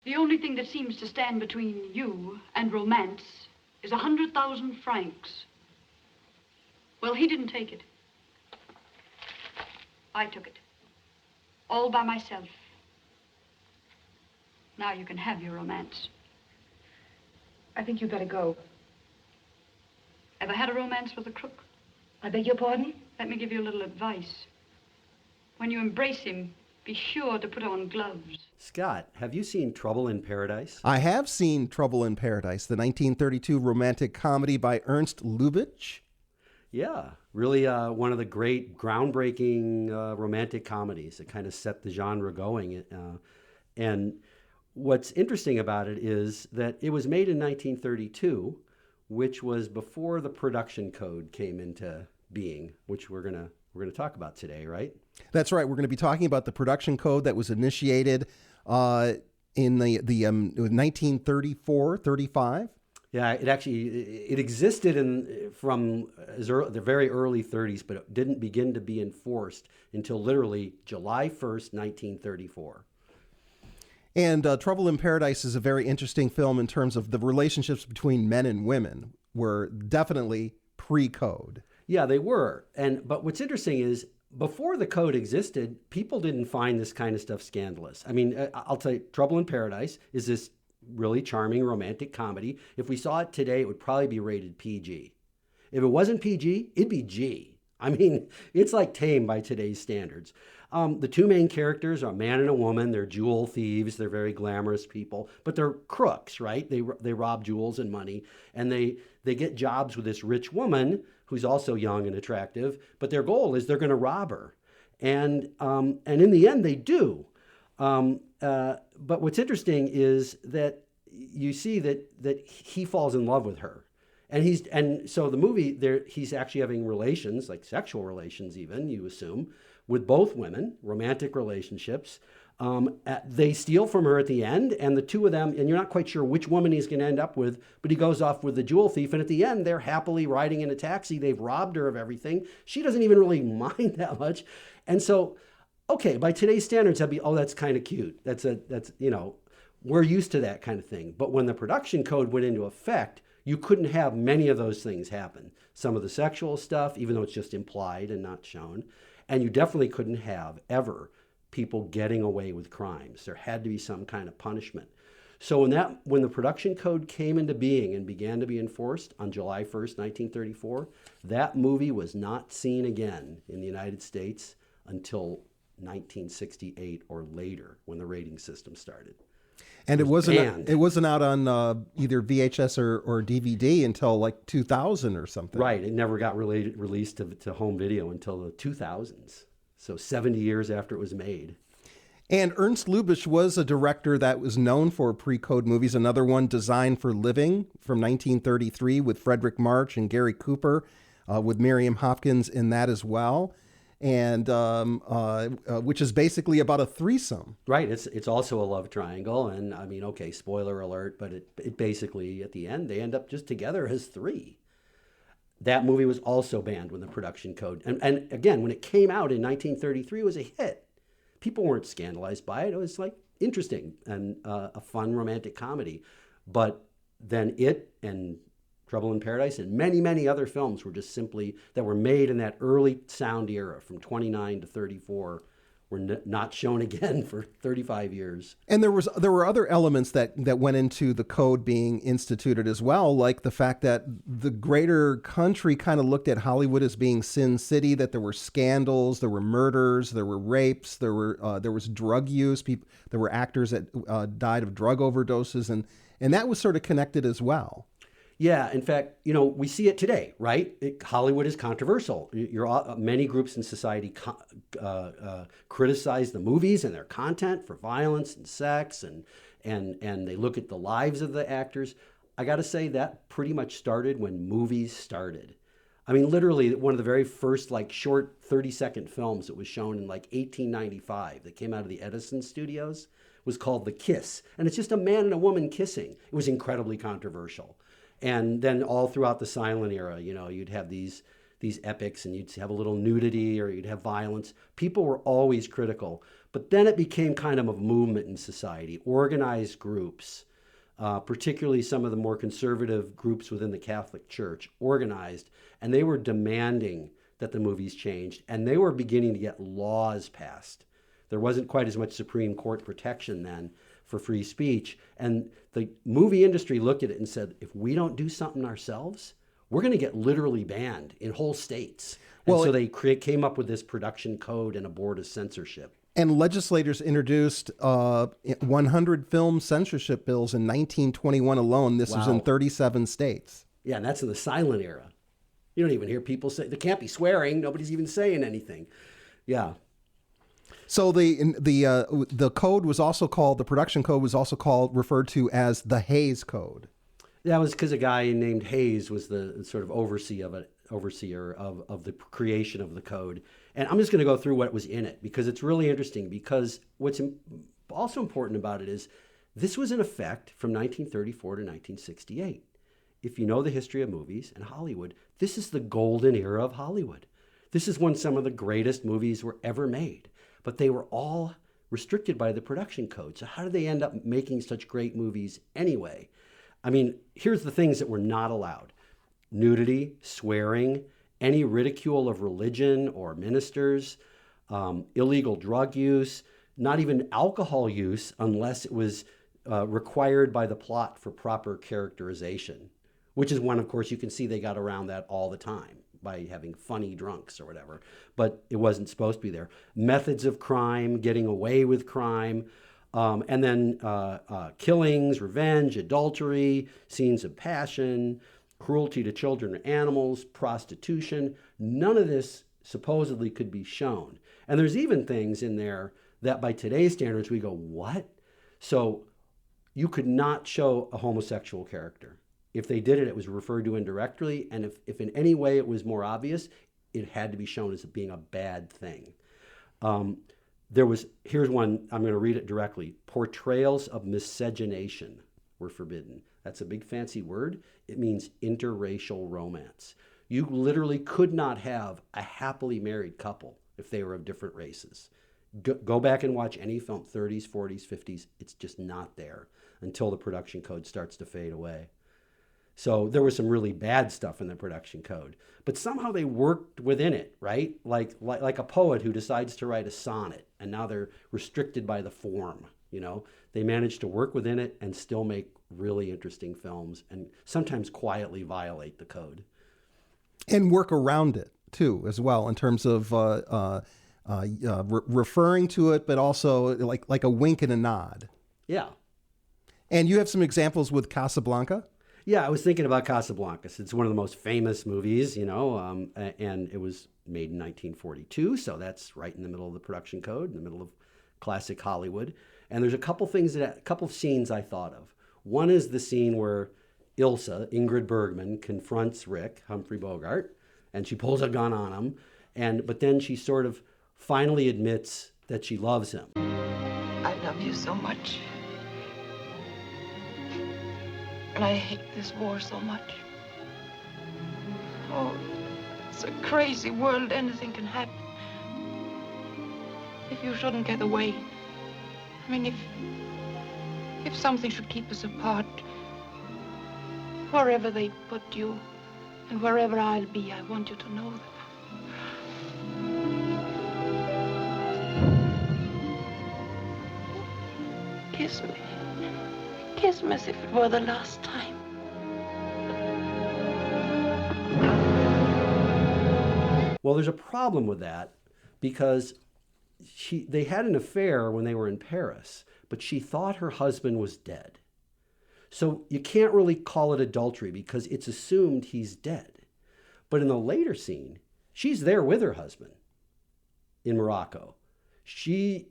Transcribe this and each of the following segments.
The only thing that seems to stand between you and romance is 100,000 francs. Well, he didn't take it. I took it. All by myself. Now you can have your romance. I think you better go. Ever had a romance with a crook? I beg your pardon? Let me give you a little advice. When you embrace him, be sure to put on gloves. Scott, have you seen Trouble in Paradise? I have seen Trouble in Paradise, the 1932 romantic comedy by Ernst Lubitsch. Yeah, really one of the great groundbreaking romantic comedies that kind of set the genre going. And what's interesting about it is that it was made in 1932, which was before the production code came into being, which we're gonna talk about today, right? That's right. We're going to be talking about the production code that was initiated in the 1934, 35. Yeah, it existed from the very early 30s, but it didn't begin to be enforced until literally July 1st, 1934. And Trouble in Paradise is a very interesting film in terms of the relationships between men and women were definitely pre-code. Yeah, they were. But what's interesting is before the code existed, people didn't find this kind of stuff scandalous. I mean, I'll tell you, Trouble in Paradise is this really charming romantic comedy. If we saw it today, it would probably be rated PG. If it wasn't PG, it'd be G. I mean, it's like tame by today's standards. The two main characters are a man and a woman. They're jewel thieves. They're very glamorous people, but they're crooks, right? They rob jewels and money, and they get jobs with this rich woman who's also young and attractive. But their goal is they're going to rob her, and in the end they do. But what's interesting is that you see that he falls in love with her. And so the movie there, he's actually having relations, like sexual relations even, you assume, with both women, romantic relationships. They steal from her at the end, and the two of them, and you're not quite sure which woman he's going to end up with, but he goes off with the jewel thief, and at the end, they're happily riding in a taxi. They've robbed her of everything. She doesn't even really mind that much. And so, okay, by today's standards, that'd be, oh, that's kind of cute. That's we're used to that kind of thing. But when the production code went into effect, you couldn't have many of those things happen. Some of the sexual stuff, even though it's just implied and not shown. And you definitely couldn't have ever people getting away with crimes. There had to be some kind of punishment. So when the production code came into being and began to be enforced on July 1st, 1934, that movie was not seen again in the United States until 1968 or later, when the rating system started. And it wasn't out on either VHS or DVD until like 2000 or something. Right. It never got released to home video until the 2000s. So 70 years after it was made. And Ernst Lubitsch was a director that was known for pre-code movies. Another one, Designed for Living, from 1933, with Frederick March and Gary Cooper, with Miriam Hopkins in that as well. And which is basically about a threesome. Right. It's also a love triangle. And I mean, okay, spoiler alert, but it basically, at the end, they end up just together as three. That movie was also banned when the production code, and again, when it came out in 1933, it was a hit. People weren't scandalized by it. It was like interesting and a fun romantic comedy. But then it and Trouble in Paradise and many, many other films were just simply, that were made in that early sound era from 29 to 34, were not shown again for 35 years. And there were other elements that went into the code being instituted as well, like the fact that the greater country kind of looked at Hollywood as being Sin City, that there were scandals, there were murders, there were rapes, there was drug use, there were actors that died of drug overdoses, and that was sort of connected as well. Yeah, in fact, we see it today, right? Hollywood is controversial. Many groups in society criticize the movies and their content for violence and sex, and they look at the lives of the actors. I got to say that pretty much started when movies started. I mean, literally, one of the very first short 30-second films that was shown in 1895 that came out of the Edison studios was called The Kiss, and it's just a man and a woman kissing. It was incredibly controversial. And then all throughout the silent era, you'd have these epics, and you'd have a little nudity or you'd have violence. People were always critical. But then it became kind of a movement in society, organized groups, particularly some of the more conservative groups within the Catholic Church, organized, and they were demanding that the movies changed, and they were beginning to get laws passed. There wasn't quite as much Supreme Court protection then for free speech, and the movie industry looked at it and said, if we don't do something ourselves, we're going to get literally banned in whole states. And so they came up with this production code and a board of censorship. And legislators introduced 100 film censorship bills in 1921 alone. This was in 37 states. Yeah, and that's in the silent era. You don't even hear people say, they can't be swearing. Nobody's even saying anything. Yeah. So the code was also called, the production code was also referred to as the Hays Code. That was because a guy named Hayes was the sort of overseer of the creation of the code. And I'm just going to go through what was in it because it's really interesting, because what's also important about it is this was in effect from 1934 to 1968. If you know the history of movies and Hollywood, this is the golden era of Hollywood. This is when some of the greatest movies were ever made, but they were all restricted by the production code. So how did they end up making such great movies anyway? I mean, here's the things that were not allowed: nudity, swearing, any ridicule of religion or ministers, illegal drug use, not even alcohol use unless it was required by the plot for proper characterization, which is one, of course, you can see they got around that all the time by having funny drunks or whatever, but it wasn't supposed to be there. Methods of crime, getting away with crime, and then killings, revenge, adultery, scenes of passion, cruelty to children or animals, prostitution. None of this supposedly could be shown. And there's even things in there that by today's standards, we go, what? So you could not show a homosexual character. If they did it, it was referred to indirectly. And if in any way it was more obvious, it had to be shown as being a bad thing. Here's one, I'm going to read it directly. Portrayals of miscegenation were forbidden. That's a big fancy word. It means interracial romance. You literally could not have a happily married couple if they were of different races. Go back and watch any film, 30s, 40s, 50s. It's just not there until the production code starts to fade away. So there was some really bad stuff in the production code, but somehow they worked within it, right? Like a poet who decides to write a sonnet, and now they're restricted by the form. You know, they managed to work within it and still make really interesting films, and sometimes quietly violate the code. And work around it too, as well, in terms of referring to it, but also like a wink and a nod. Yeah. And you have some examples with Casablanca? Yeah, I was thinking about Casablanca. It's one of the most famous movies, you know, and it was made in 1942, so that's right in the middle of the production code, in the middle of classic Hollywood. And there's a couple of scenes I thought of. One is the scene where Ilsa, Ingrid Bergman, confronts Rick, Humphrey Bogart, and she pulls a gun on him, but then she sort of finally admits that she loves him. I love you so much. And I hate this war so much. Oh, it's a crazy world. Anything can happen. If you shouldn't get away. I mean, if something should keep us apart, wherever they put you and wherever I'll be, I want you to know that. Kiss me. Kiss me as if it were the last time. Well, there's a problem with that because they had an affair when they were in Paris, but she thought her husband was dead. So you can't really call it adultery because it's assumed he's dead. But in the later scene, she's there with her husband in Morocco.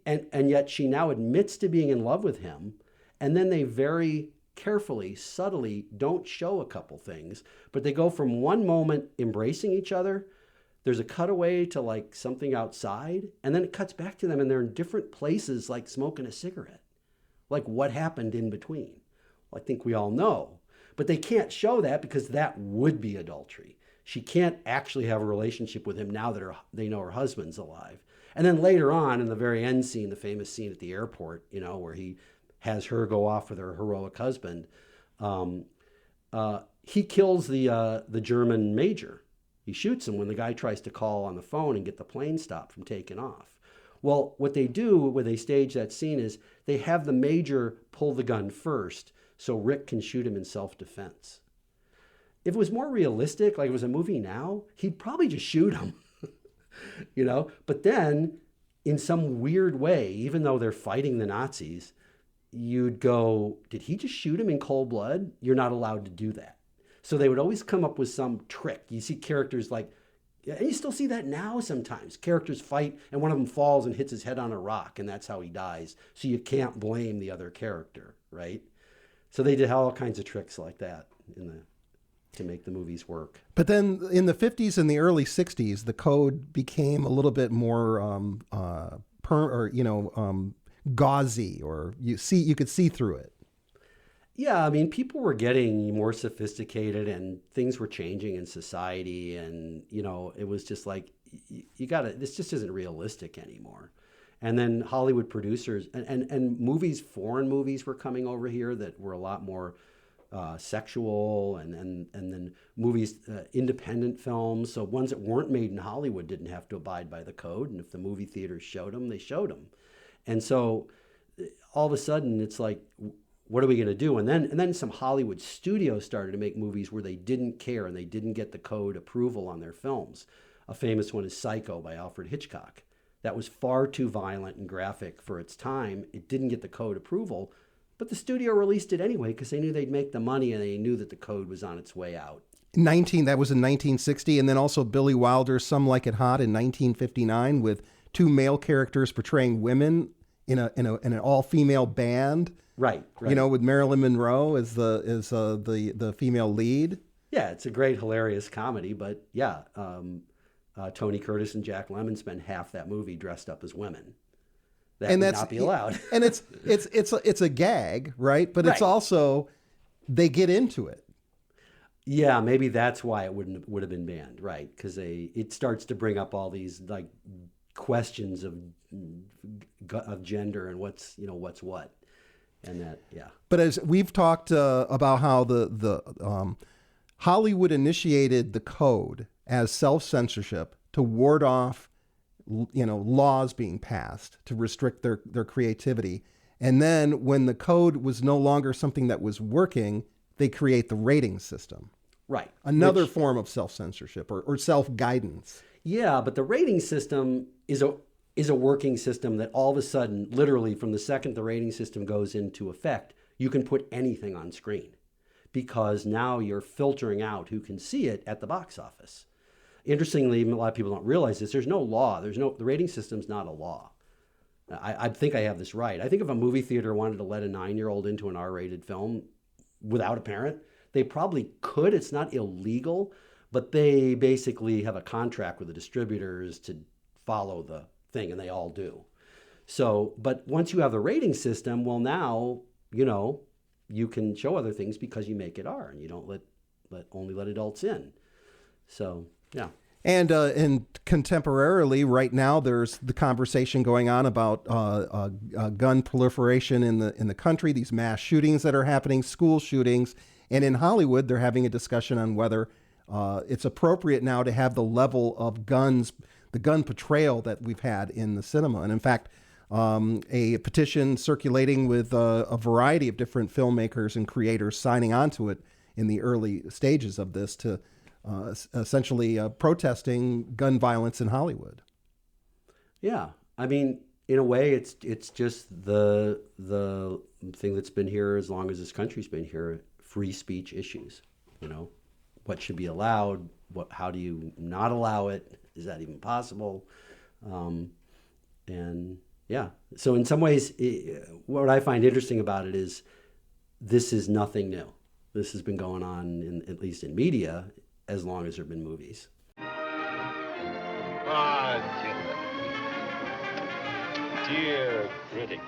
And yet she now admits to being in love with him. And then they very carefully, subtly don't show a couple things, but they go from one moment embracing each other. There's a cutaway to like something outside, and then it cuts back to them and they're in different places, like smoking a cigarette. Like what happened in between? Well, I think we all know, but they can't show that because that would be adultery. She can't actually have a relationship with him now that they know her husband's alive. And then later on in the very end scene, the famous scene at the airport, where he has her go off with her heroic husband, he kills the German major. He shoots him when the guy tries to call on the phone and get the plane stopped from taking off. Well, what they do when they stage that scene is they have the major pull the gun first so Rick can shoot him in self-defense. If it was more realistic, like it was a movie now, he'd probably just shoot him, But then, in some weird way, even though they're fighting the Nazis, you'd go, did he just shoot him in cold blood? You're not allowed to do that. So they would always come up with some trick. You see characters like, and you still see that now sometimes. Characters fight and one of them falls and hits his head on a rock and that's how he dies. So you can't blame the other character, right? So they did all kinds of tricks like that to make the movies work. But then in the 50s and the early 60s, the code became a little bit more gauzy, or you could see through it. Yeah, I mean, people were getting more sophisticated and things were changing in society. And, it was just like, this just isn't realistic anymore. And then Hollywood producers and movies, foreign movies were coming over here that were a lot more sexual and then movies, independent films. So ones that weren't made in Hollywood didn't have to abide by the code. And if the movie theaters showed them, they showed them. And so all of a sudden it's like, what are we going to do? And then some Hollywood studios started to make movies where they didn't care and they didn't get the code approval on their films. A famous one is Psycho by Alfred Hitchcock. That was far too violent and graphic for its time. It didn't get the code approval, but the studio released it anyway because they knew they'd make the money and they knew that the code was on its way out. That was in 1960, and then also Billy Wilder's Some Like It Hot in 1959 with two male characters portraying women in an all-female band. Right. With Marilyn Monroe as the female lead. Yeah, it's a great, hilarious comedy. But yeah, Tony Curtis and Jack Lemmon spend half that movie dressed up as women. That would not be allowed. And it's a gag, right? But it's also they get into it. Yeah, maybe that's why it would have been banned, right? Because it starts to bring up all these like questions of gender and what's what. And that, yeah. But as we've talked about how the Hollywood initiated the code as self-censorship to ward off, laws being passed to restrict their creativity. And then when the code was no longer something that was working, they create the rating system. Right. Another form of self-censorship or self-guidance. Yeah, but the rating system is a working system that all of a sudden, literally from the second the rating system goes into effect, you can put anything on screen because now you're filtering out who can see it at the box office. Interestingly, a lot of people don't realize this. There's no law. The rating system's not a law. I think I have this right. I think if a movie theater wanted to let a 9-year-old into an R-rated film without a parent, they probably could. It's not illegal, but they basically have a contract with the distributors to follow the thing, and they all do. So, but once you have the rating system, well, now, you can show other things because you make it R and you don't only let adults in. So, yeah. And contemporarily, right now, there's the conversation going on about gun proliferation in the country, these mass shootings that are happening, school shootings. And in Hollywood, they're having a discussion on whether it's appropriate now to have the level of guns, the gun portrayal that we've had in the cinema. And in fact, a petition circulating with a variety of different filmmakers and creators signing onto it in the early stages of this to essentially protesting gun violence in Hollywood. Yeah. I mean, in a way, it's just the thing that's been here as long as this country's been here, free speech issues. What should be allowed? How do you not allow it? Is that even possible? And yeah, so in some ways, what I find interesting about it is this is nothing new. This has been going on, at least in media, as long as there have been movies. Ah, dear critic.